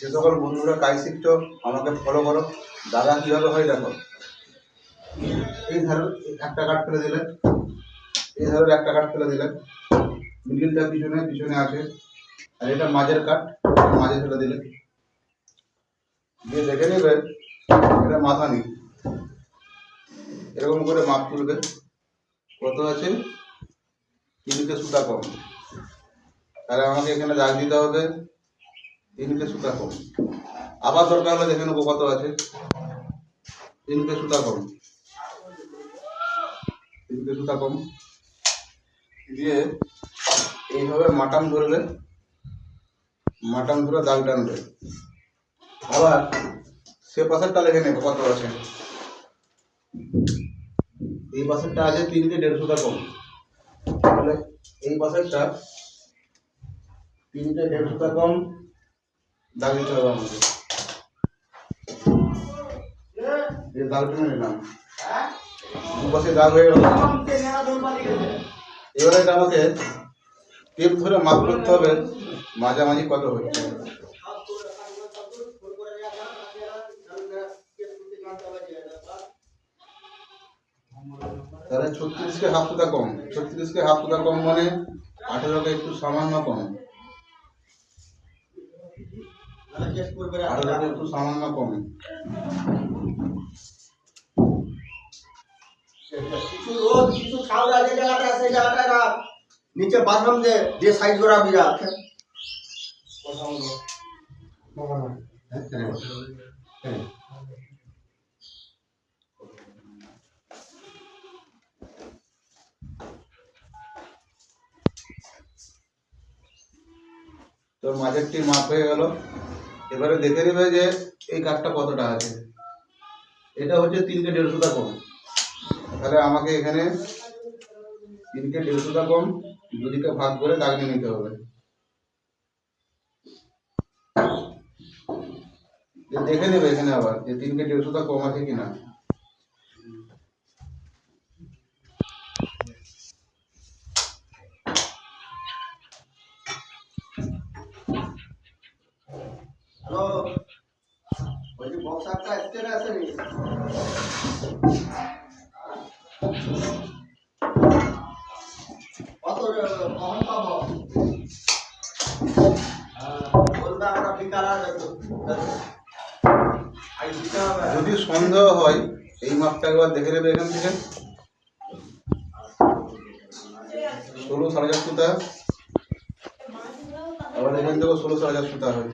যে সকল বন্ধুরা কাজ শিখছো আমাকে ফলো করো। দাদা কীভাবে হয় দেখো। এই ধারে একটা কাঠ ফেলে দিলে, এই ধারে একটা কাঠ ফেলে দিলে, মিডিলটা পিছনে পিছনে আছে, আর এটা মাঝের কাঠ, মাঝে ফেলে দিলে দিয়ে দেখে নেবে এটা মাথা নেই। এরকম করে মাপ তুলবে কত আছে, 3টে সুতা কম। তাহলে আমাকে এখানে দাগ দিতে হবে 3টে সুতা কম। আবার দরকার হলে দেখে নেবো কত আছে, 3টে সুতা কম, 3টে সুতা কম দিয়ে এইভাবে মাটাম ধরবে, মাটাম ধরে দাগ টানবে। আবার সে পাশেরটা লিখে নেবে কত আছে। এই পাশেরটা আছে 3টে 1.5 সুতা কম, তাহলে এই পাশেরটা 3টে 1.5 সুতা কম দাগ দিতে হবে আমাকে। এই দাগ টেনে নিলাম, দুপাশে দাগ হয়ে গেল। এবারে এটা আমাকে টেপ ধরে মাপ করতে হবে মাঝামাঝি কত হচ্ছে। তাহলে 36কে হাফ সুতা কম, 36কে হাফ সুতা কম মানে 18কে একটু সামান্য কম, 18কে একটু সামান্য কম। नीचे बाथरूम दे साइड जोड़ा भी जाते তো মাঝেরটি মাপ হয়ে গেল। এবারে দেখে নেবে যে এই কাঠটা কতটা আছে। এটা হচ্ছে 3টে 1.5 সুতা কম, তাহলে আমাকে এখানে 3টে 1.5 সুতা কম দুদিকে ভাগ করে দাগ দিয়ে নিতে হবে। দেখে নেবে এখানে আবার যে 3টে 1.5 সুতা কম আছে কিনা। हेलो वही बॉक्स आपका इसके ना ऐसे नहीं কত কখন পাবো বলবা আমরা বিকাল আর আই দিতে হবে। যদি সন্দেহ হয় এই মাপটা একবার দেখে নেবে এখান থেকে। 16 সাড়ে 4 সুতা, আবার এখান থেকে 16 সাড়ে 4 সুতা হয়।